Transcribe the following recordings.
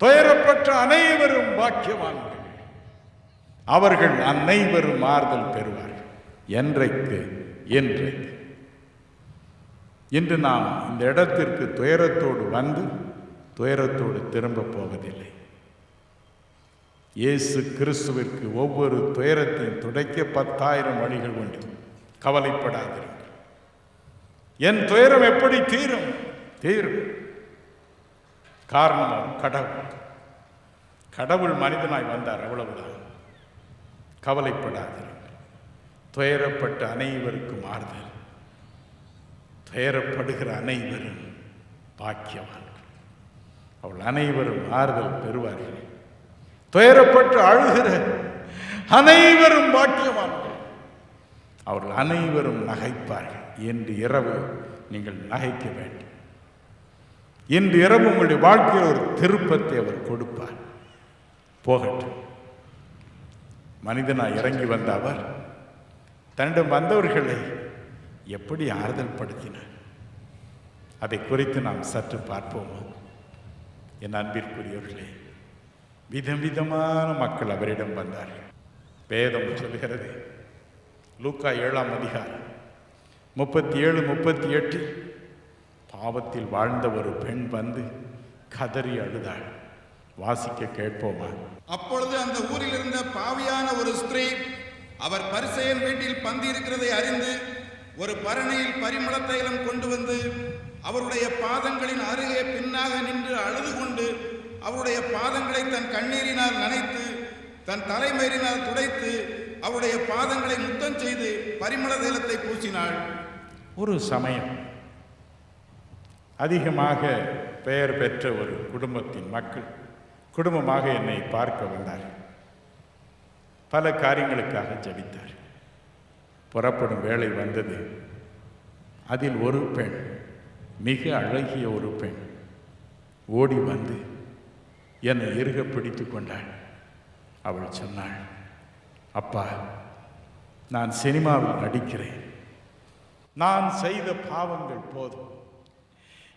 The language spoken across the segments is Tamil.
துயரப்பட்ட அனைவரும் பாக்கியவான்கள், அவர்கள் அனைவரும் ஆறுதல் பெறுவார்கள். என்றைக்கு? என்றைக்கு? இன்று நாம் இந்த இடத்திற்கு துயரத்தோடு வந்து துயரத்தோடு திரும்ப போவதில்லை. இயேசு கிறிஸ்துவிற்கு ஒவ்வொரு துயரத்தையும் துடைக்க 10,000 வழிகள் உண்டு. கவலைப்படாதீர்கள். என் துயரம் எப்படி தீரும்? தீரும். காரணம் கடவுள். கடவுள் மனிதனாய் வந்தார், அவ்வளவுதான். கவலைப்படாதீர்கள். துயரப்பட்ட அனைவருக்கும் ஆறுதல். துயரப்படுகிற அனைவரும் பாக்கியவான்கள். அவள் அனைவரும் ஆறுதல் பெறுவார்கள். துயரப்பட்டு அழுகிற அனைவரும் பாக்கியவான்கள். அவர்கள் அனைவரும் நகைப்பார்கள். இன்று இரவு நீங்கள் நகைக்க வேண்டும். இன்று இரவு உங்களுடைய வாழ்க்கையில் ஒரு திருப்பத்தை அவர் கொடுப்பார். போகட்டும். மனிதனாய் இறங்கி வந்த அவர் தன்னிடம் வந்தவர்களை எப்படி ஆறுதல் படுத்தினார்? அதை குறித்து நாம் சற்று பார்ப்போமா? என் அன்பிற்குரியவர்களே, விதம் விதமான மக்கள் அவரிடம் வந்தார்கள். வேதம் சொல்கிறது, லூக்கா 7ஆம் அதிகாரம் 37, 38, பாவத்தில் வாழ்ந்த ஒரு பெண் வந்து கதறி அழுதாள். வாசிக்க கேட்போமா? அப்பொழுது அந்த ஊரில் இருந்த பாவியான ஒரு ஸ்திரீ அவர் பரிசேயன் வீட்டில் பந்தி இருக்கிறதை அறிந்து ஒரு பரணியில் பரிமள தைலம் கொண்டு வந்து அவருடைய பாதங்களின் அருகே பின்னாக நின்று அழுது கொண்டு அவருடைய பாதங்களை தன் கண்ணீரினால் நனைத்து தன் தலைமயிரினால் துடைத்து அவருடைய பாதங்களை முத்தம் செய்து பரிமள தைலத்தை பூசினாள். ஒரு சமயம் அதிகமாக பெயர் பெற்ற ஒரு குடும்பத்தின் மக்கள் குடும்பமாக என்னை பார்க்க வந்தார். பல காரியங்களுக்காக ஜெபித்தார். புறப்படும் வேளை வந்தது. அதில் ஒரு பெண், மிக அழகிய ஒரு பெண், ஓடி வந்து என்னை இறுக பிடித்து கொண்டாள். அவள் சொன்னாள், அப்பா, நான் சினிமாவில் நடிக்கிறேன். நான் செய்த பாவங்கள் போதும்.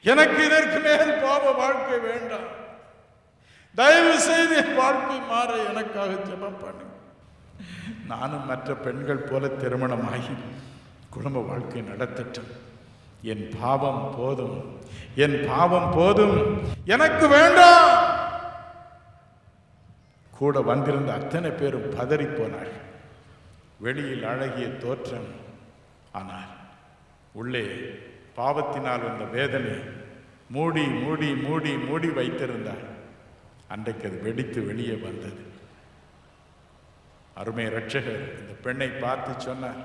எனக்கு இதற்கு மேல் பாவ வாழ்க்கை வேண்டாம். தயவு செய்து என் வாழ்க்கை மாற எனக்காக ஜெபம் பண்ணு. நானும் மற்ற பெண்கள் போல திருமணமாகி குடும்ப வாழ்க்கை நடத்தட்டும். என் பாவம் போதும், என் பாவம் போதும், எனக்கு வேண்டாம். கூட வந்திருந்த அத்தனை பேரும் பதறி போனார்கள். வெளியில் அழகிய தோற்றம், ஆனால் உள்ளே பாவத்தினால் வந்த வேதனை மூடி மூடி மூடி மூடி வைத்திருந்தார். அன்றைக்கு அது வெடித்து வெளியே வந்தது. அருமை இரட்சகர் இந்த பெண்ணை பார்த்து சொன்னார்,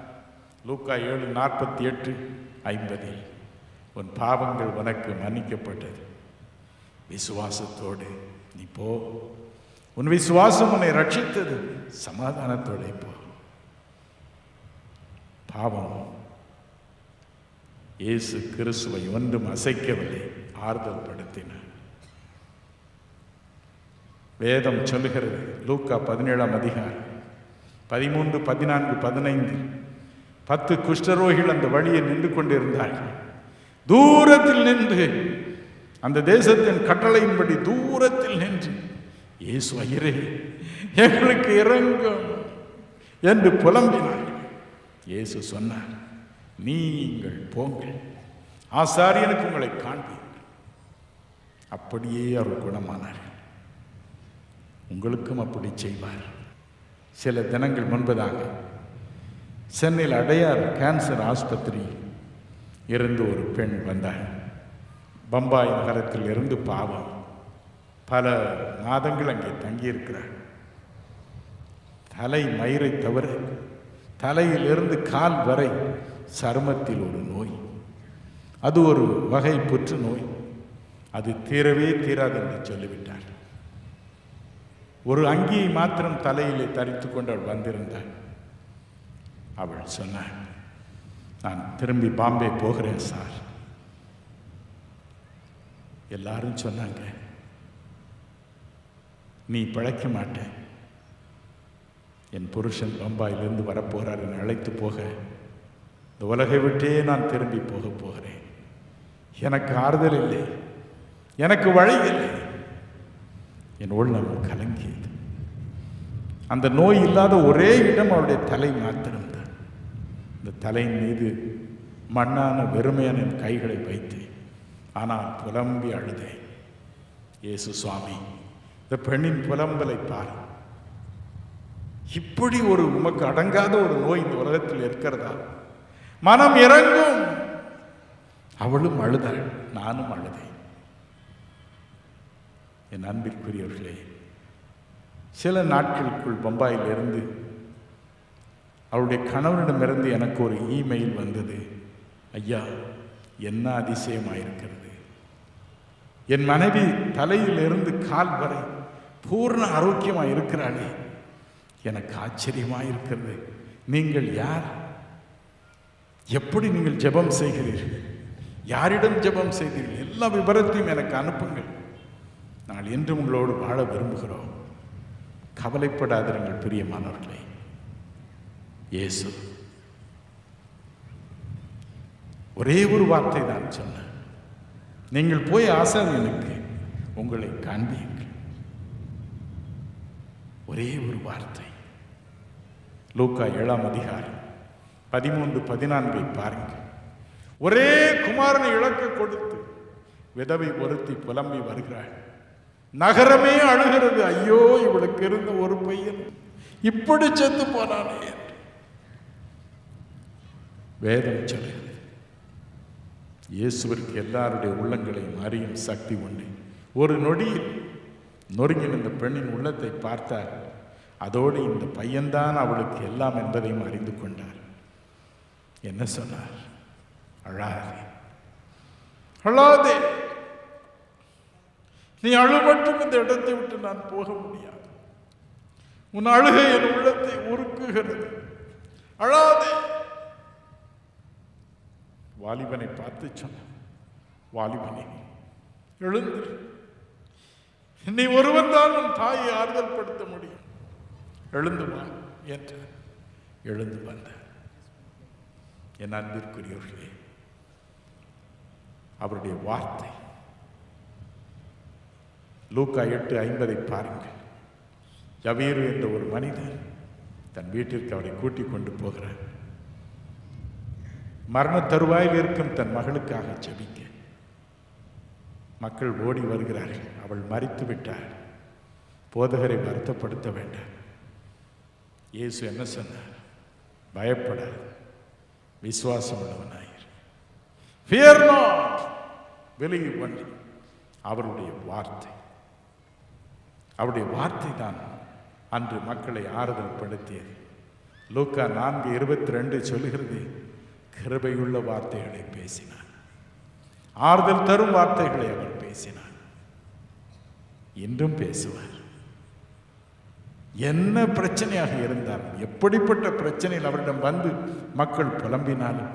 லூக்கா 7:48-50, உன் பாவங்கள் உனக்கு மன்னிக்கப்பட்டது. விசுவாசத்தோடு நீ போ. உன் விசுவாசம் உன்னை ரட்சித்தது. சமாதானத்தோடு போ. பாவம் இயேசு கிறிஸ்துவை ஒன்றும் அசைக்கவில்லை, ஆறுதல் படுத்தினார். வேதம் சொல்லுகிறது, லூக்கா 17ஆம் அதிகாரம் 13, 14, 15, 10 குஷ்டரோகிகள் அந்த வழியை நின்று கொண்டிருந்தார்கள். தூரத்தில் நின்று, அந்த தேசத்தின் கட்டளையின்படி தூரத்தில் நின்று, இயேசு ஐயரே எங்களுக்கு இறங்கும் என்று புலம்பினார்கள். இயேசு சொன்னார், நீங்கள் போங்கள், ஆசாரியனுக்கு உங்களை காண்பீர்கள். அப்படியே அவர் குணமானார்கள். உங்களுக்கும் அப்படி செய்வார். சில தினங்கள் முன்பதாக சென்னையில் அடையார் கேன்சர் ஆஸ்பத்திரி இருந்து ஒரு பெண் வந்தார். பம்பாய் நகரத்தில் இருந்து. பாவம், பல மாதங்கள் அங்கே தங்கியிருக்கிறார். தலை மயிரை தவிர தலையிலிருந்து கால் வரை சருமத்தில் ஒரு நோய். அது ஒரு வகை புற்றுநோய். அது தீரவே தீராது என்று சொல்லிவிட்டார். ஒரு அங்கியை மாத்திரம் தலையிலே தரித்து கொண்டு அவள் வந்திருந்தாள். அவள் சொன்னாள், நான் திரும்பி பாம்பே போகிறேன் சார். எல்லாரும் சொன்னாங்க, நீ பிழைக்க மாட்ட, என் புருஷன் பம்பாயிலிருந்து வரப்போகிறார், என்னை அழைத்து போக இந்த உலகை விட்டே நான் திரும்பி போகிறேன். எனக்கு ஆறுதல் இல்லை, எனக்கு வழி இல்லை. என் உள்ளம் கலங்கியது. அந்த நோய் இல்லாத ஒரே இடம் அவருடைய தலை மாத்திரம்தான். இந்த தலையின் மீது மண்ணான வெறுமையான என் கைகளை வைத்தேன். ஆனால் புலம்பி அழுதேன். இயேசு சுவாமி, இந்த பெண்ணின் புலம்பலை பாரு. இப்படி ஒரு உமக்கு அடங்காத ஒரு நோய் இந்த உலகத்தில் இருக்கிறதா? மனம் இறங்கும். அவளும் அழுதாள், நானும் அழுதேன். என் அன்பிற்குரியவர்களே, சில நாட்களுக்குள் பம்பாயில் இருந்து அவருடைய கணவனிடமிருந்து எனக்கு ஒரு இமெயில் வந்தது. ஐயா, என்ன அதிசயமாயிருக்கிறது, என் மனைவி தலையிலிருந்து கால் வரை பூர்ண ஆரோக்கியமாக இருக்கிறாளே, எனக்கு ஆச்சரியமாயிருக்கிறது. நீங்கள் யார்? எப்படி நீங்கள் ஜெபம் செய்கிறீர்கள்? யாரிடம் ஜெபம் செய்தீர்கள்? எல்லா விவரத்தையும் எனக்கு அனுப்புங்கள். நாங்கள் என்றும் உங்களோடு வாழ விரும்புகிறோம். கவலைப்படாதிருங்கள் பிரியமானவர்களே. இயேசு ஒரே ஒரு வார்த்தை தான் சொன்னார். நீங்கள் போய் ஆசாரியனுக்கு உங்களை காண்பீர்கள். ஒரே ஒரு வார்த்தை. லூக்கா 7ஆம் அதிகாரம் 13-14 பாருங்கள். ஒரே குமாரனை இழக்க கொடுத்து விதவை ஒருத்தி புலம்பி வருகிறாள். நகரமே அழுகிறது. ஐயோ, இவளுக்கு இருந்த ஒரு பையன் இப்படி செத்து போனானே என்று வேதம் சொல்கிறது. இயேசுவிற்கு எல்லாருடைய உள்ளங்களையும் அறியும் சக்தி உண்டு. ஒரு நொடியில் நொறுங்கின இந்த பெண்ணின் உள்ளத்தை பார்த்தார். அதோடு இந்த பையன்தான் அவளுக்கு எல்லாம் என்பதையும் அறிந்து கொண்டார். என்ன சொன்னார்? அழாதே, அழாதே. நீ அழு மட்டும் இந்த இடத்தை விட்டு நான் போக முடியாது. உன் அழுகை என் உள்ளத்தை உருக்குகிறது. அழாதே. வாலிபனை பார்த்து சொன்ன, வாலிபனை எழுந்து, நீ ஒருவன் தான் உன் தாயை ஆறுதல் படுத்த முடியும். எழுந்து வா என்று எழுந்து வந்த என் அன்பிற்குரியவர்களே, அவருடைய வார்த்தை. லூக்கா 8:50 பாருங்கள். யவீரு என்ற ஒரு மனிதன் தன் வீட்டிற்கு அவரை கூட்டிக் கொண்டு போகிறார். மரண தருவாயில் இருக்கும் தன் மகளுக்காக ஜெபிக்க மக்கள் ஓடி வருகிறார்கள். அவள் மரித்து விட்டாள். போதகரை வருத்தப்படுத்த வேண்டாம். இயேசு என்ன சொன்னார்? பயப்படாது, விசுவாசம் உள்ளவனாயிரு. Fear not, believe only. அவருடைய வார்த்தை, அவருடைய வார்த்தை தான் அன்று மக்களை ஆறுதல் படுத்தியது. லூக்கா 4:22 சொல்லுகிறது, கிருபையுள்ள வார்த்தைகளை பேசினார். ஆறுதல் தரும் வார்த்தைகளை அவர் பேசினார். இன்றும் பேசுவார். என்ன பிரச்சனையாக இருந்தாலும், எப்படிப்பட்ட பிரச்சனையில் அவரிடம் வந்து மக்கள் புலம்பினாலும்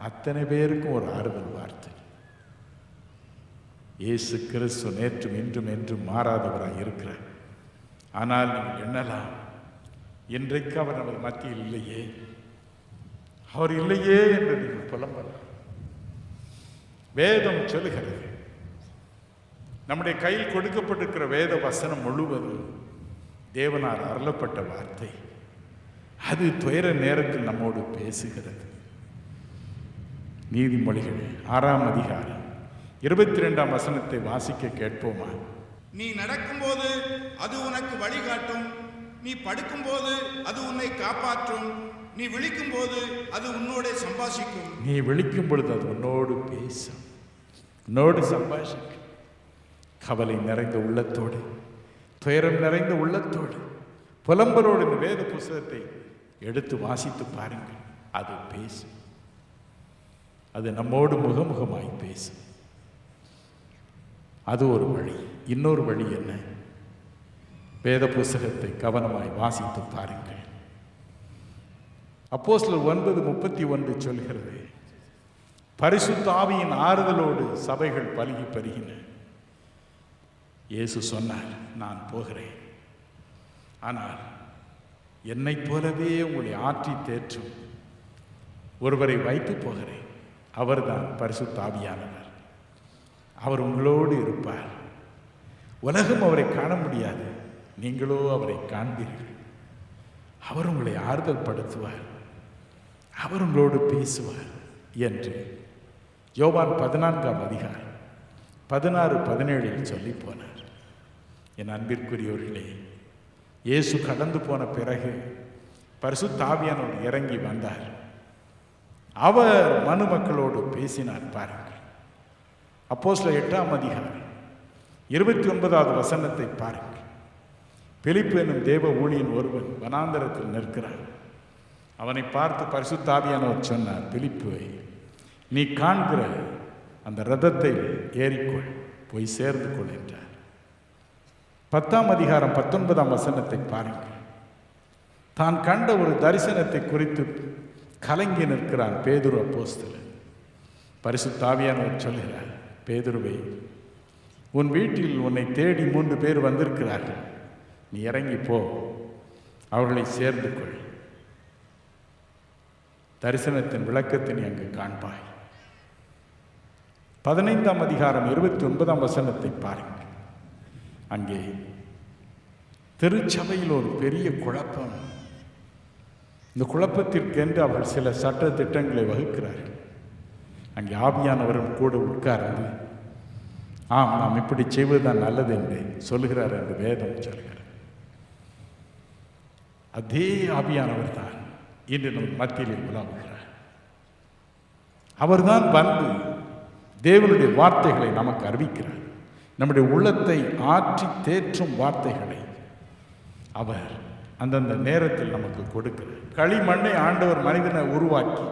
அத்தனை பேருக்கும் ஒரு ஆறுதல் வார்த்தை. இயேசு கிறிஸ்து நேற்றும் இன்றும் என்றும் மாறாதவராக இருக்கிறார். ஆனால் நீங்கள் எண்ணலாம், இன்றைக்கு அவர் நமது மத்தியில் இல்லையே, அவர் இல்லையே என்று நீங்கள் புலம்பலாம். வேதம் சொல்லுகிறது, நம்முடைய கையில் கொடுக்கப்பட்டிருக்கிற வேத வசனம் முழுவதும் தேவனால் அருளப்பட்ட வார்த்தை. அது துயர நேரத்தில் நம்மோடு பேசுகிறது. நீதிமொழிகள் 6ஆம் அதிகாரம் 22ஆம் வசனத்தை வாசிக்க கேட்போமா? நீ நடக்கும்போது அது உனக்கு வழிகாட்டும், நீ படுக்கும்போது அது உன்னை காப்பாற்றும், நீ விழிக்கும் போது அது உன்னோட சம்பாஷிக்கும். நீ விழிக்கும் பொழுது அது உன்னோடு பேசும், உன்னோடு சம்பாஷிக்கும். கவலை நிறைந்த உள்ளத்தோடு, துயரம் நிறைந்த உள்ளத்தோடு, புலம்பலோடு இந்த வேத புத்தகத்தை எடுத்து வாசித்து பாருங்கள். அது பேசும். அது நம்மோடு முகமுகமாய் பேசும். அது ஒரு வழி. இன்னொரு வழி என்ன? வேத புத்தகத்தை கவனமாய் வாசித்து பாருங்கள். அப்போஸ்தலர் 9:31 சொல்கிறது, பரிசுத்த ஆவியின் ஆறுதலோடு சபைகள் பலுகி பெருகின. இயேசு சொன்னார், நான் போகிறேன், ஆனால் என்னைப் போலவே உங்களை ஆற்றி தேற்றும் ஒருவரை வைத்து போகிறேன். அவர்தான் பரிசுத்த ஆவியானவர். அவர் உங்களோடு இருப்பார். உலகம் அவரை காண முடியாது, நீங்களோ அவரை காண்பீர்கள். அவர் உங்களை ஆறுதல் படுத்துவார், அவர் உங்களோடு பேசுவார் என்று யோவான் 14ஆம் அதிகாரம் 16-17 சொல்லி போனார். என் அன்பிற்குரியவர்களே, இயேசு கடந்து போன பிறகு பரிசுத்த ஆவியானவர் இறங்கி வந்தார். அவர் மனுமக்களோடு பேசினார். பாருங்கள், அப்போஸ்தலர் 8ஆம் அதிகாரம் 29வது வசனத்தை பாருங்கள். பிலிப்பு என்னும் தேவ ஊழியன் ஒருவன் வனாந்தரத்தில் நிற்கிறான். அவனை பார்த்து பரிசுத்த ஆவியானவர் சொன்னார், பிலிப்புவை, நீ காண்கிற அந்த ரதத்தை ஏறிக்கொள், போய் சேர்ந்து கொள் என்றார். 10ஆம் அதிகாரம் 19ஆம் வசனத்தை பாருங்கள். தான் கண்ட ஒரு தரிசனத்தை குறித்து கலங்கி நிற்கிறான் பேதுரு அப்போஸ்தலன். பரிசுத்த ஆவியானவர் சொல்கிறார், பேதுருவை, உன் வீட்டில் உன்னை தேடி 3 பேர் வந்திருக்கிறார்கள், நீ இறங்கி போ, அவர்களை சேர்ந்து கொள், தரிசனத்தின் விளக்கத்தை நீ அங்கு காண்பாய். 15ஆம் அதிகாரம் 29ஆம் வசனத்தை பாருங்கள். அங்கே திருச்சபையில் ஒரு பெரிய குழப்பம். இந்த குழப்பத்திற்கென்று அவர்கள் சில சட்ட திட்டங்களை வகுக்கிறார்கள். அங்கே ஆவியானவரும் கூட உட்கார்ந்து, ஆம், நாம் இப்படி செய்வதுதான் நல்லது என்று சொல்லுகிறார் என்று வேதம் சொல்கிறார். அதே ஆவியானவர் தான் இன்று நம் மத்தியில் உலாவுகிறார். அவர்தான் வந்து தேவனுடைய வார்த்தைகளை நமக்கு அறிவிக்கிறார். நம்முடைய உள்ளத்தை ஆற்றி தேற்றும் வார்த்தைகளை அவர் அந்தந்த நேரத்தில் நமக்கு கொடுக்கிறார். களிமண்ணை ஆண்டவர் மனிதனை உருவாக்கி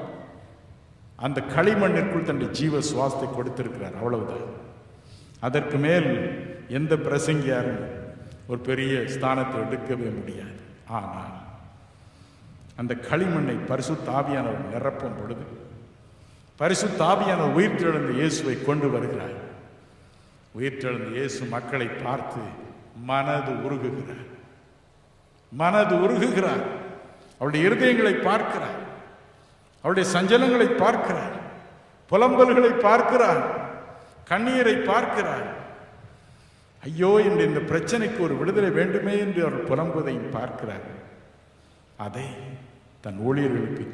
அந்த களிமண்ணிற்குள் தன்னுடைய ஜீவ சுவாசத்தை கொடுத்திருக்கிறார், அவ்வளவுதான். அதற்கு மேல் எந்த பிரசங்கியாரும் ஒரு பெரிய ஸ்தானத்தை எடுக்கவே முடியாது. ஆனால் அந்த களிமண்ணை பரிசுத்த ஆவியானவர் நிரப்பும் பொழுது பரிசுத்த ஆவியானவர் உயிர்த்தெழுந்த இயேசுவை கொண்டு வருகிறார். உயிர்த்தெழுந்த இயேசு மக்களை பார்த்து மனது உருகுகிறார். அவருடைய இருதயங்களை பார்க்கிறார், அவருடைய சஞ்சலங்களை பார்க்கிறார், புலம்பல்களை பார்க்கிறார், கண்ணீரை பார்க்கிறார். ஐயோ, என்று இந்த பிரச்சனைக்கு ஒரு விடுதலை வேண்டுமே என்று அவர் புலம்புவதையும் பார்க்கிறார். அதை தன் ஊழியர்களுக்கு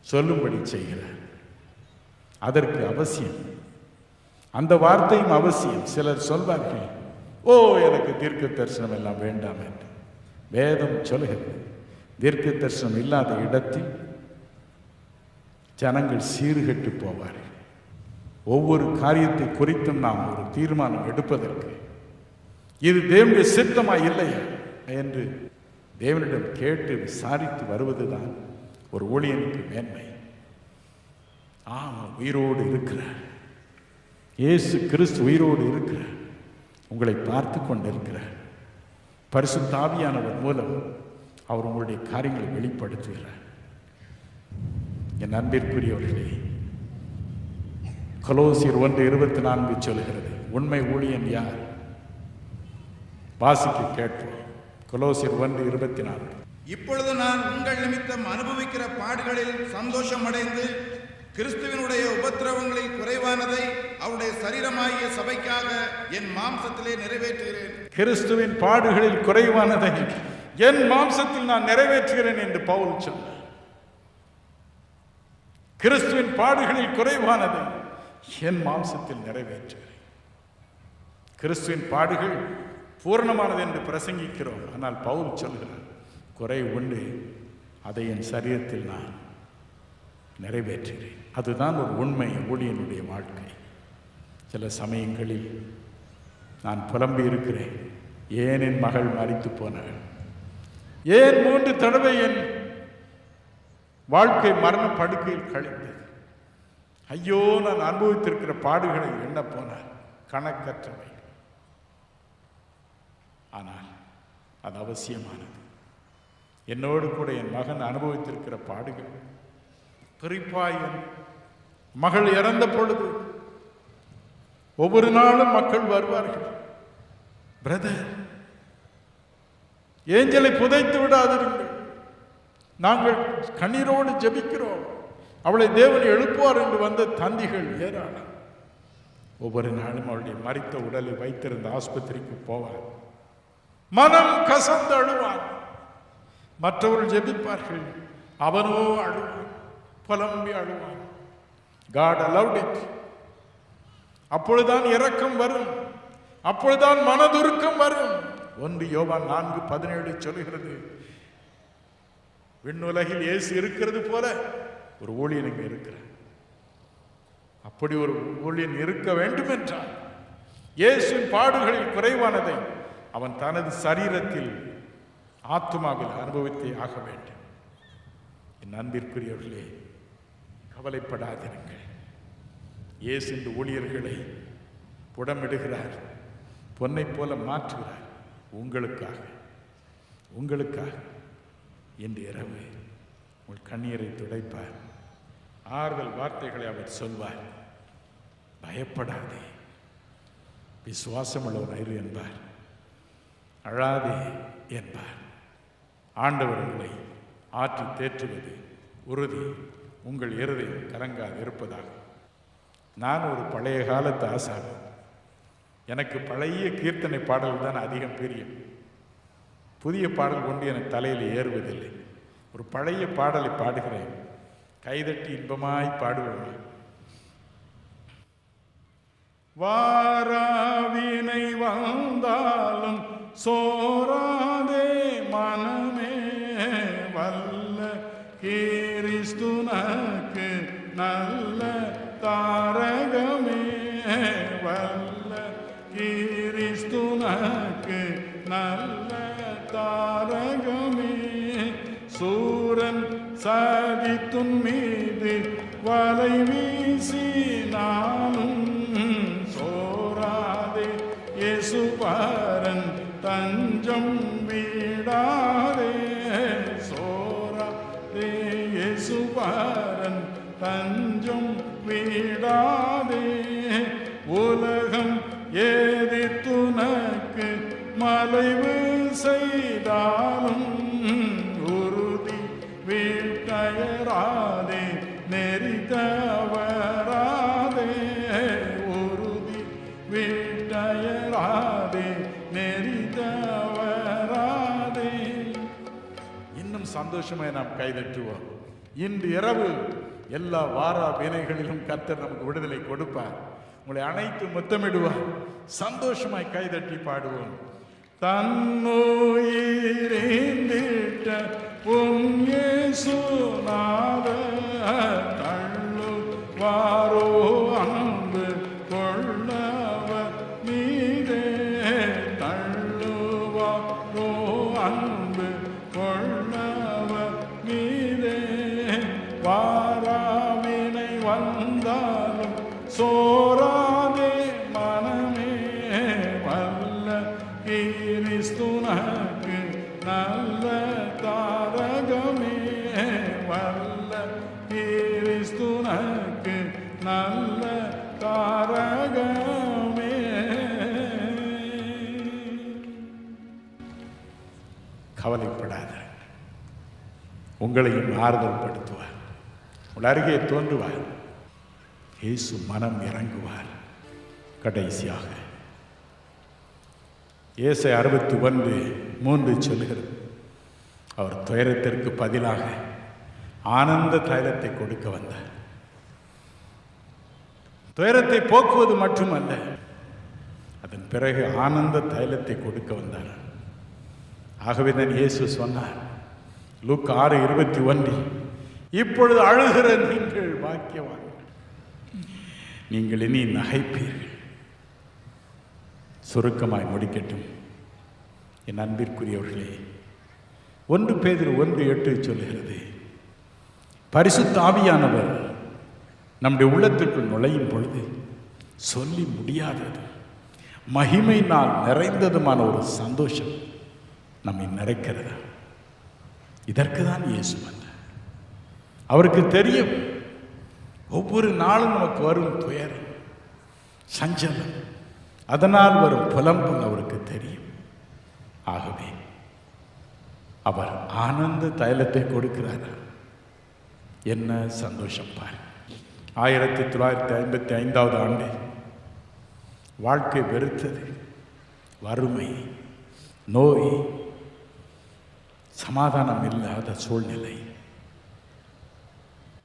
சொல்லும்படி செய்கிறார். அதற்கு அவசியம், அந்த வார்த்தையும் அவசியம். சிலர் சொல்வார்கள், ஓ, எனக்கு தீர்க்க தரிசனம் எல்லாம் வேண்டாம் என்று. வேதம் சொல்கிறது, தீர்க்க தரிசனம் இல்லாத இடத்தில் ஜனங்கள் சீர்கெட்டு போவார்கள். ஒவ்வொரு காரியத்தை குறித்தும் நாம் ஒரு தீர்மானம் எடுப்பதற்கு இது தேவனுடைய சித்தமாய் இல்லையா என்று தேவனிடம் கேட்டு விசாரித்து வருவதுதான் ஒரு ஊழியனுக்கு மேன்மை. உயிரோடு இருக்கிறார், இயேசு கிறிஸ்து உயிரோடு இருக்கிறார், உங்களை பார்த்து கொண்டிருக்கிறார். பரிசுத்த ஆவியானவர் மூலம் அவர் உங்களுடைய காரியங்களை வெளிப்படுத்துகிறார். என் அன்பிற்குரியவர்களே, கொலோசியர் 1:24 சொல்கிறது, உண்மை ஊழியன் யார்? வாசிக்க கேட்போம். கொலோசியர் 1:24. இப்பொழுது நான் உங்கள் நிமித்தம் அனுபவிக்கிற பாடுகளில் சந்தோஷம் அடைந்து கிறிஸ்துவினுடைய உபத்திரவங்களில் குறைவானதை அவருடைய சரீரமாகிய சபைக்காக என் மாம்சத்திலே நிறைவேற்றுகிறேன். கிறிஸ்துவின் பாடுகளில் குறைவானதை என் மாம்சத்தில் நான் நிறைவேற்றுகிறேன் என்று பவுல் சொன்னார். கிறிஸ்துவின் பாடுகளில் குறைவானதை என் மாம்சத்தில் நிறைவேற்றுகிறேன். கிறிஸ்துவின் பாடுகள் பூரணமானது என்று பிரசங்கிக்கிறோம். ஆனால் பவுல் சொல்கிறார், குறை உண்டு, அதை என் சரீரத்தில் நான் நிறைவேற்றுகிறேன். அதுதான் ஒரு உண்மை ஊழியனுடைய வாழ்க்கை. சில சமயங்களில் நான் புலம்பி இருக்கிறேன், ஏன் என் மகள் மரித்து போனாள், ஏன் 3 தடவை என் வாழ்க்கை மரண படுக்கையில் கழிந்தது, ஐயோ, நான் அனுபவித்திருக்கிற பாடுகளை எண்ண போனார், கணக்கற்றவை. ஆனால் அது அவசியமானது. என்னோடு கூட என் மகன் அனுபவித்திருக்கிற பாடுகள், குறிப்பாய் என் மகள் இறந்த பொழுது ஒவ்வொரு நாளும் மக்கள் வருவார்கள், பிரதர், ஏஞ்சலை புதைத்து விடாதிருங்கள், நாங்கள் கண்ணீரோடு ஜெபிக்கிறோம், அவளை தேவன் எழுப்புவார் என்று வந்த தந்திகள் ஏராளம். ஒவ்வொரு நாளும் அவருடைய மரித்த உடலை வைத்திருந்த ஆஸ்பத்திரிக்கு போவார். மனம் கசந்து அழுவான். மற்றவர்கள் ஜெபிப்பார்கள், அவனோ அழுவான், புலம்பி அழுவான். God allowed it. அப்பொழுதுதான் இரக்கம் வரும், அப்பொழுதுதான் மனதுருக்கம் வரும். 1 யோவான் 4:17 சொல்கிறது, விண்ணுலகில் இயேசு இருக்கிறது போல ஒரு ஊழியன் இங்கே இருக்கிறார். அப்படி ஒரு ஊழியன் இருக்க வேண்டும் என்றால் இயேசுவின் பாடுகளில் குறைவானதை அவன் தனது சரீரத்தில் ஆத்துமாவில் அனுபவித்தே ஆக வேண்டும். என் அன்பிற்குரியவர்களே, கவலைப்படாதிருங்கள். இயேசு இந்த ஊழியர்களை புடமிடுகிறார், பொன்னை போல மாற்றுகிறார். உங்களுக்காக உங்களுக்காக இன்று இரவு உங்கள் கண்ணீரை துடைப்பார். ஆறுதல் வார்த்தைகளை அவர் சொல்வார். பயப்படாதே, விசுவாசமுள்ளவர் இரு என்பார். அழாதே என்பார். ஆண்டவர் உங்களை ஆற்றி தேற்றுவது உறுதி. உங்கள் இருதயம் கலங்காது இருப்பதாக. நான் ஒரு பழைய காலத்து ஆசாமி. எனக்கு பழைய கீர்த்தனை பாடல் தான் அதிகம் பிரியம். புதிய பாடல் கொண்டு எனக்கு தலையில் ஏறுவதில்லை. ஒரு பழைய பாடலை பாடுகிறேன், கைதட்டி இன்பமாய் பாடுவேன். வாராவினை வந்தாலும் சோராதே மனமே, வல்ல கிறிஸ்துனக்கு நல்ல தாரகமே, வல்ல கிறிஸ்துனக்கு நல்ல தாரகமே. சூரன் சதித்துன் மீது வலை வீசினாலும் சோராதே, இயேசுபாரன் தஞ்சம் விடாதே. சோராதே, இயேசுபாரன் தஞ்சம் விடாதே. உலகம் ஏதித்துனக்கு மலைவு செய்தாலும் உறுதி வீட்டயராதே, நெறி தவறாதே. உறுதி வீட்டயராதே, நெறி தவறாதே. இன்னும் சந்தோஷமாய் நாம் கைதட்டுவோம். இன்று இரவு எல்லா வாரா வினைகளிலும் கர்த்தர் நமக்கு விடுதலை கொடுப்பார். உங்களை அனைத்து முத்தமிடுவார். சந்தோஷமாய் கைதட்டி பாடுவோம். தன்னுயிரிந்திட்ட புண்ணியேசுநாத தள்ளு வாரோ அன்பு கொள்ளவர் மீதே, தள்ளுவாரோ அன்பு கொள்ளவர் மீதே. வாராவினை வந்தாலும் சோராதே மனமே, வல்ல கிறிஸ்துனக்கு நல்ல தாரகமே, வல்ல கிறிஸ்துனக்கு நல்ல தாரகமே. கவலைப்படாத, உங்களையும் ஆறுதல் படுத்துவார். உங்கள் அருகே தோன்றுவார். இயேசு மனம் இறங்குவார். கடைசியாக ஏசாயா 61:3 சொல்கிறது, அவர் துயரத்திற்கு பதிலாக ஆனந்த தைலத்தை கொடுக்க வந்தார். துயரத்தை போக்குவது மட்டுமல்ல, அதன் பிறகு ஆனந்த தைலத்தை கொடுக்க வந்தார். ஆகவே தான் இயேசு சொன்னார், லூக்கா 6:21, இப்பொழுது அழுகிற நீங்கள் பாக்கியவான்கள், நீங்கள் இனி நகைப்பீர்கள். சுருக்கமாய் முடிக்கட்டும் என் அன்பிற்குரியவர்களே, 1 பேதுரு 1:8 சொல்லுகிறது, பரிசுத்த ஆவியானவர் நம்முடைய உள்ளத்திற்குள் நுழையும் பொழுது சொல்லி முடியாதது மகிமையினால் நிறைந்ததுமான ஒரு சந்தோஷம் நம்மை நிறைக்கிறதா. இதற்கு தான் இயேசு வந்தார். அவருக்கு தெரியும் ஒவ்வொரு நாளும் நமக்கு வரும் துயரம், சஞ்சலம், அதனால் வரும் புலம்பல் அவருக்கு தெரியும். ஆகவே அவர் ஆனந்த தைலத்தை கொடுக்கிறார். என்ன சந்தோஷம் பார். 1955 ஆண்டு வாழ்க்கை வெறுத்தது, வறுமை, நோய், சமாதானம் இல்லாத சூழ்நிலை.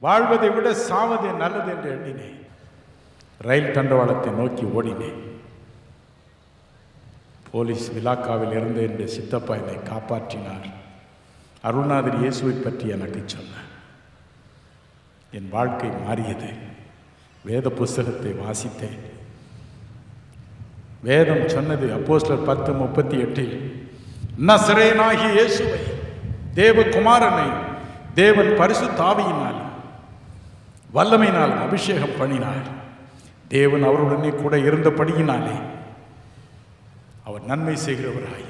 வாழ்வதை விட சாவதே நல்லது என்று எண்ணினேன். ரயில் தண்டவாளத்தை நோக்கி ஓடினேன். போலீஸ் விலாக்காவில் இருந்து என்ற சித்தப்பா என்னை காப்பாற்றினார். அருள்நாதர் இயேசுவை பற்றி எனக்கு சொன்னார். என் வாழ்க்கை மாறியது. வேத புஸ்தகத்தை வாசித்தேன். வேதம் சொன்னது அப்போஸ்தலர் 10:38 நசரேயனாகிய இயேசுவை, தேவகுமாரனை தேவன் பரிசுத்த ஆவியினால் வல்லமையினால் அபிஷேகம் பண்ணினார். தேவன் அவருடனே கூட இருந்தபடியினாலே அவர் நன்மை செய்கிறவராய்,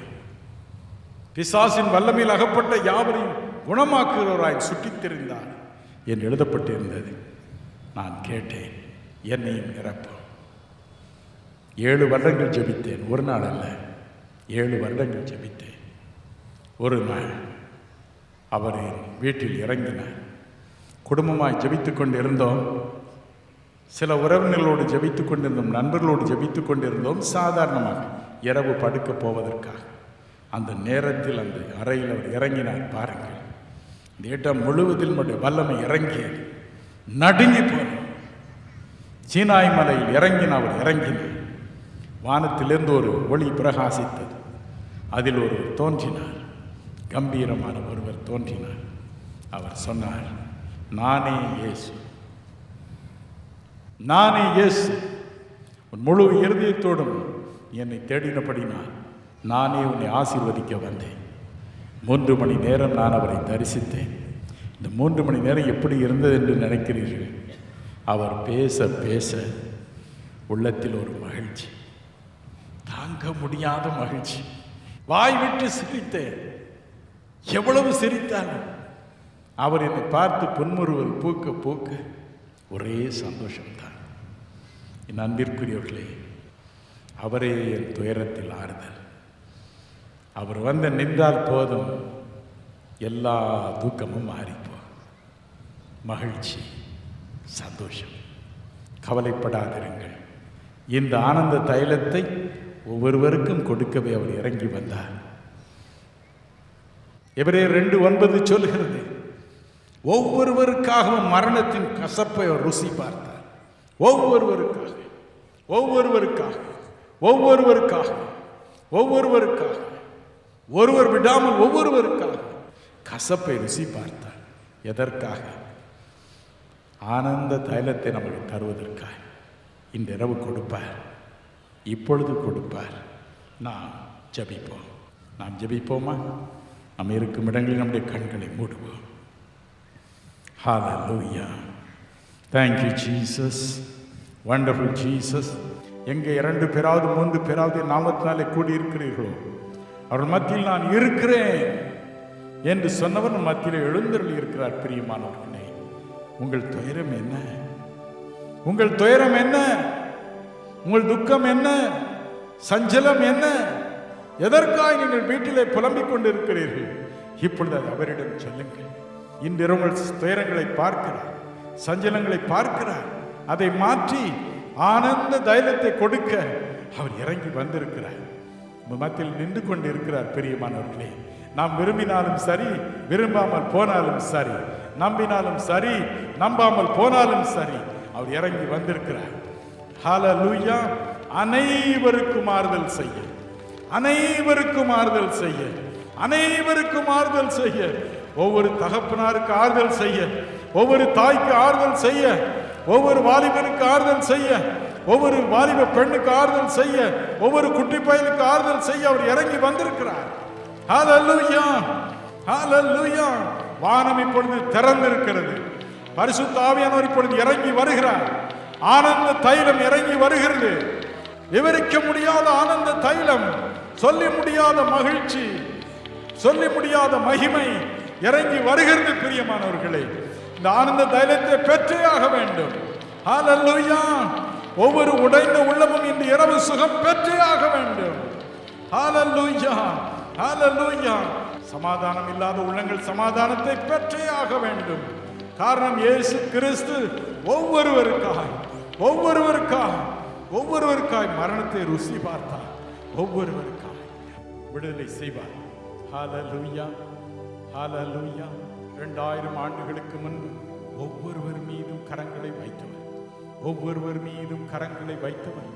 பிசாசின் வல்லமையில் அகப்பட்ட யாவரையும் குணமாக்குகிறவராய் சுற்றித் திரிந்தார் என்று எழுதப்பட்டிருந்தது. நான் கேட்டேன், என்னையும் நிரப்பும். 7 வருடங்கள் ஜெபித்தேன். ஒரு நாள் அல்ல, 7 வருடங்கள் ஜெபித்தேன். ஒரு நாள் அவர் என் வீட்டில் இறங்கினார். குடும்பமாய் ஜெபித்து கொண்டு இருந்தோம். சில உறவினர்களோடு ஜெபித்து கொண்டிருந்தோம், நண்பர்களோடு ஜெபித்து கொண்டிருந்தோம். சாதாரணமாக இரவு படுக்க போவதற்காக அந்த நேரத்தில் அந்த அறையில் அவர் இறங்கினார். பாருங்கள், இந்த இடம் முழுவதில் வல்லமை இறங்கியது. நடுங்கி போனோம். சீனாய் மலையில் அவர் இறங்கினார். வானத்திலிருந்து ஒரு ஒளி பிரகாசித்தது. அதில் ஒருவர் தோன்றினார். கம்பீரமான ஒருவர் தோன்றினார். அவர் சொன்னார், நானே இயேசு, நானே இயேசு. உன் முழு இருதயத்தோடும் என்னை தேடினபடினால் நானே உன்னை ஆசீர்வதிக்க வந்தேன். 3 மணி நேரம் நான் அவரை தரிசித்தேன். இந்த 3 மணி நேரம் எப்படி இருந்தது என்று நினைக்கிறீர்கள்? அவர் பேச பேச உள்ளத்தில் ஒரு மகிழ்ச்சி, தாங்க முடியாத மகிழ்ச்சி. வாய் விட்டு சிரித்தேன். எவ்வளவு சிரித்தாலும் அவர் என்னை பார்த்து புன்முறுவல் பூக்க பூக்க ஒரே சந்தோஷம்தான். என் அன்பிற்குரியவர்களே, அவரே என் துயரத்தில் ஆறுதல். அவர் வந்து நின்றால் போதும், எல்லா தூக்கமும் மாறிப்போ. மகிழ்ச்சி, சந்தோஷம். கவலைப்படாதிருங்கள். இந்த ஆனந்த தைலத்தை ஒவ்வொருவருக்கும் கொடுக்கவே அவர் இறங்கி வந்தார். எபிரேயர் 2:9 சொல்கிறது, ஒவ்வொருவருக்காகவும் மரணத்தின் கசப்பை அவர் ருசி பார்த்தார். ஒவ்வொருவருக்காக, ஒவ்வொருவருக்காக, ஒவ்வொருவருக்காக, ஒவ்வொருவருக்காக, ஒருவர் விடாமல் ஒவ்வொருவருக்காக கசப்பை ருசி பார்த்தார். எதற்காக? ஆனந்த தைலத்தை நமக்கு தருவதற்காக. இந்த இரவு கொடுப்பார், இப்பொழுது கொடுப்பார். நாம் ஜெபிப்போம். நாம் ஜெபிப்போமா? நாம் இருக்கும் இடங்களில் நம்முடைய கண்களை மூடுவோம். Hallelujah. Thank you Jesus. Wonderful Jesus. எங்கே 2 பேராவது 3 பேராவது நாமத்தினாலே கூடியிருக்கிறீர்களோ அவர்கள் மத்தியில் நான் இருக்கிறேன் என்று சொன்னவர் மத்தியில் எழுந்தருளி இருக்கிறார். பிரியமானவர்களே, உங்கள் துயரம் என்ன? உங்கள் துயரம் என்ன? உங்கள் துக்கம் என்ன? சஞ்சலம் என்ன? எதற்காக நீங்கள் வீட்டிலே புலம்பிக் கொண்டிருக்கிறீர்கள்? இப்பொழுது அது அவரிடம் சொல்லுங்கள். இன்று உங்கள் துயரங்களை பார்க்கிறார், சஞ்சலங்களை பார்க்கிறார். அதை மாற்றி ஆனந்த தைலத்தை கொடுக்க அவர் இறங்கி வந்திருக்கிறார். மத்தியில் நின்று கொண்டு இருக்கிறார். பிரியமானவர்களே, நாம் விரும்பினாலும் சரி, விரும்பாமல் போனாலும் சரி, நம்பினாலும் சரி, நம்பாமல் போனாலும் சரி, அவர் இறங்கி வந்திருக்கிறார். ஹல்லேலூயா. அனைவருக்கும் ஆறுதல் செய்ய, அனைவருக்கும் ஆறுதல் செய்ய, அனைவருக்கும் ஆறுதல் செய்ய, ஒவ்வொரு தகப்பனாருக்கு ஆறுதல் செய்ய, ஒவ்வொரு தாய்க்கு ஆறுதல் செய்ய, ஒவ்வொரு வாலிபனுக்கு ஆறுதல் செய்ய, ஒவ்வொரு வாலிப பெண்ணுக்கு ஆறுதல் செய்ய, ஒவ்வொரு குட்டி பையனுக்கு ஆறுதல் செய்ய அவர் இறங்கி வந்திருக்கிறார். ஹல்லேலூயா, ஹல்லேலூயா. வானம் இப்பொழுது திறந்திருக்கிறது. பரிசுத்த ஆவியானவர் இப்பொழுது இறங்கி வருகிறார். ஆனந்த தைலம் இறங்கி வருகிறது. விவரிக்க முடியாத ஆனந்த தைலம், சொல்லி முடியாத மகிழ்ச்சி, சொல்லி முடியாத மகிமை இறங்கி வருகிறது. பிரியமானவர்களே, இந்த ஆனந்த தைலத்தை பெற்றே ஆக வேண்டும். ஹல்லேலூயா. ஒவ்வொரு உடைந்த உள்ளமும் இந்த இரவு சுகம் பெற்றே ஆக வேண்டும். ஹல்லேலூயா, ஹல்லேலூயா. சமாதானம் இல்லாத உள்ளங்கள் சமாதானத்தை பெற்றே ஆக வேண்டும். காரணம், இயேசு கிறிஸ்து ஒவ்வொருவருக்காக, ஒவ்வொருவருக்காக, ஒவ்வொருவருக்காய் மரணத்தை ருசி பார்த்தார். ஒவ்வொருவருக்காய் விடுதலை செய்வார். ஹல்லேலூயா, ஹல்லேலூயா. 2000 ஆண்டுகளுக்கு முன்பு ஒவ்வொருவர் மீதும் கரங்களை வைத்தவர், ஒவ்வொருவர் மீதும் கரங்களை வைத்தவர்,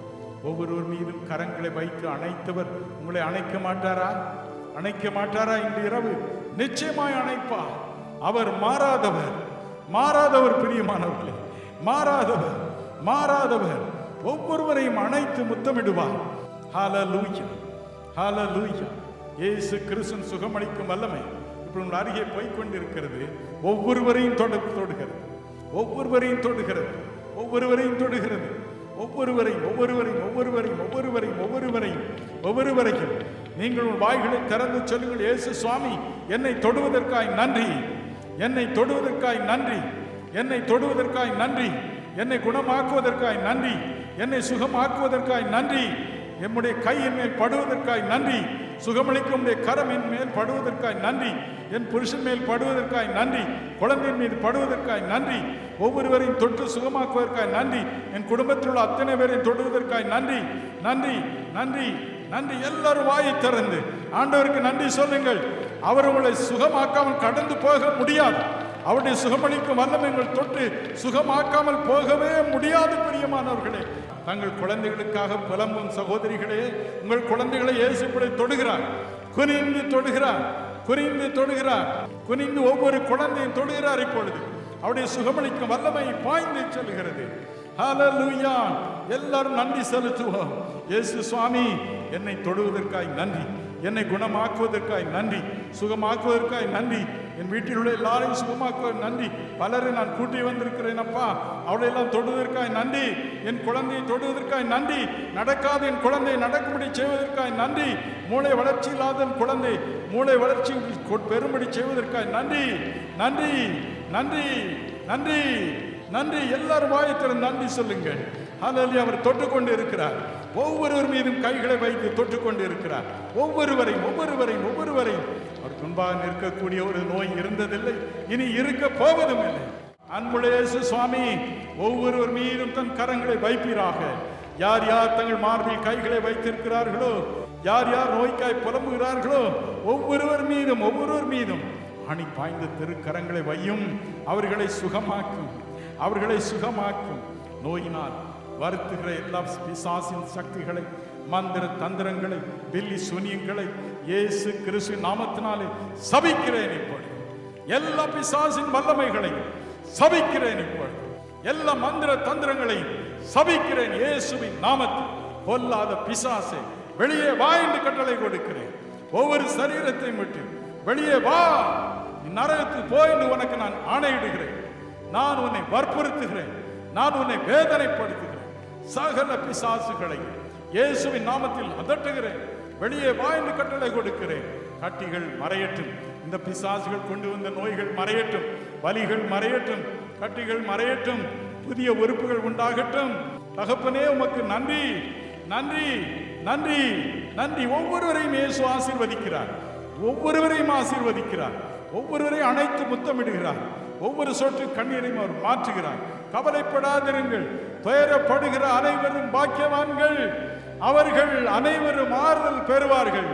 ஒவ்வொருவர் மீதும் கரங்களை வைத்து அணைத்தவர். உங்களை அணைக்க மாட்டாரா? அணைக்க மாட்டாரா? இன்று இரவு நிச்சயமாய் அணைப்பார். அவர் மாறாதவர், மாறாதவர். பிரியமானவர்களே, மாறாதவர், மாறாதவர். ஒவ்வொருவரையும் அணைத்து முத்தமிடுவார். ஹல்லேலூயா, ஹல்லேலூயா. இயேசு கிறிஸ்துவின் சுகமளிக்கும் வல்லமை இப்ப உங்கள் அருகே போய்கொண்டிருக்கிறது. ஒவ்வொருவரையும் தொடுகிறது, ஒவ்வொருவரையும் தொடுகிறது, ஒவ்வொருவரையும் தொடுகிறது, ஒவ்வொருவரையும் ஒவ்வொருவரையும் ஒவ்வொருவரையும் ஒவ்வொருவரையும் ஒவ்வொருவரையும் ஒவ்வொருவரையும். நீங்கள் உங்கள் வாய்களை திறந்து சொல்லுங்கள், இயேசு சுவாமி, என்னை தொடுவதற்காய் நன்றி, என்னை தொடுவதற்காய் நன்றி, என்னை தொடுவதற்காய் நன்றி, என்னை குணமாக்குவதற்காய் நன்றி, என்னை சுகமாக்குவதற்காய் நன்றி, எம்முடைய கையின் மேல் படுவதற்காய் நன்றி, சுகமளிக்கும் கரம் என் மேல் படுவதற்காய் நன்றி, என் புருஷன் மேல் படுவதற்காய் நன்றி, குழந்தையின் மீது படுவதற்காய் நன்றி, ஒவ்வொருவரையும் தொட்டு சுகமாக்குவதற்காய் நன்றி, என் குடும்பத்தில் உள்ள அத்தனை பேரையும் தொடுவதற்காய் நன்றி, நன்றி, நன்றி, நன்றி. எல்லாரும் வாயை திறந்து ஆண்டவருக்கு நன்றி சொல்லுங்கள். அவர் உங்களை சுகமாக்காமல் கடந்து போக முடியாது. அவருடைய சுகமளிக்கும் வல்லமை உங்கள் தொட்டு சுகமாக்காமல் போகவே முடியாது. பிரியமானவர்களே, தங்கள் குழந்தைகளுக்காக புலம்பும் சகோதரிகளே, உங்கள் குழந்தைகளை இயேசுவை தொடுகிறார். குனிந்து தொடுகிறார், குனிந்து தொடுகிறார், குனிந்து ஒவ்வொரு குழந்தையும் தொடுகிறார். இப்பொழுது அவருடைய சுகமளிக்கும் வல்லமை பாய்ந்து செல்கிறது. ஹல்லேலூயா. எல்லாரும் நன்றி செலுத்துவோம். இயேசு சுவாமி, என்னை தொடுவதற்காய் நன்றி, என்னை குணமாக்குவதற்காய் நன்றி, சுகமாக்குவதற்காய் நன்றி, என் வீட்டில் உள்ள எல்லாரையும் சுகமாக்குவதற்கு நன்றி. பலரை நான் கூட்டி வந்திருக்கிறேன் அப்பா, அவளையெல்லாம் தொடுவதற்காய் நன்றி, என் குழந்தையை தொடுவதற்காய் நன்றி, நடக்காத என் குழந்தையை நடக்கும்படி செய்வதற்காய் நன்றி, மூளை வளர்ச்சி இல்லாத குழந்தை மூளை வளர்ச்சி பெரும்படி செய்வதற்காய் நன்றி, நன்றி, நன்றி, நன்றி, நன்றி. எல்லாரும் வாயத்திறன் நன்றி சொல்லுங்கள். ஹல்லேலூயா. அவர் தொட்டுக்கொண்டு இருக்கிறார். ஒவ்வொருவர் மீதும் கைகளை வைத்து தொட்டுக்கொண்டு இருக்கிறார். ஒவ்வொருவரையும் ஒவ்வொருவரையும் ஒவ்வொருவரையும். அவருக்கு முன்பாக நிற்கக்கூடிய ஒரு நோய் இருந்ததில்லை, இனி இருக்க போவதும் இல்லை. அன்புள்ள இயேசு சுவாமி, ஒவ்வொருவர் மீதும் தன் கரங்களை வைப்பீராக. யார் யார் தங்கள் மார்பில் கைகளை வைத்திருக்கிறார்களோ, யார் யார் நோய்க்காய் புலம்புகிறார்களோ, ஒவ்வொருவர் மீதும் அணி பாய்ந்த திருக்கரங்களை வையும். அவர்களை சுகமாக்கும், அவர்களை சுகமாக்கும். நோயினால் வருத்துகிற எல்லா பிசாசின் சக்திகளை, மந்திர தந்திரங்களை, பில்லி சூனியங்களை இயேசு கிறிஸ்துவின் நாமத்தினாலே சபிக்கிறேன். இப்பொழுது எல்லா பிசாசின் வல்லமைகளை சபிக்கிறேன். இப்பொழுது எல்லா மந்திர தந்திரங்களையும் சபிக்கிறேன் இயேசுவின் நாமத்தில். பொல்லாத பிசாசை வெளியே வா என்று கட்டளை கொடுக்கிறேன். ஒவ்வொரு சரீரத்தை விட்டு வெளியே வா, நரகத்தில் போய் என்று உனக்கு நான் ஆணையிடுகிறேன். நான் உன்னை வற்புறுத்துகிறேன், நான் உன்னை வேதனைப்படுத்துகிறேன். சகல பிசாசுகளை இயேசுவின் நாமத்தில் அதட்டுகிறேன். வெளியே வா என்று கட்டளை கொடுக்கிறேன். கட்டிகள் மறையட்டும், இந்த பிசாசுகள் கொண்டு வந்த நோய்கள் மறையட்டும், வலிகள் மறையட்டும், கட்டிகள் மறையட்டும், புதிய உறுப்புகள் உண்டாகட்டும். தகப்பனே, உமக்கு நன்றி, நன்றி, நன்றி, நன்றி. ஒவ்வொருவரையும் இயேசு ஆசீர்வதிக்கிறார், ஒவ்வொருவரையும் ஆசீர்வதிக்கிறார், ஒவ்வொருவரையும் அணைத்து முத்தமிடுகிறார். ஒவ்வொரு சொட்டு கண்ணீரையும் அவர் மாற்றுகிறார். கவலைப்படாதிருங்கள், துயரப்படுகிற அனைவரும் பாக்கியவான்கள், அவர்கள் அனைவரும் ஆறுதல் பெறுவார்கள்.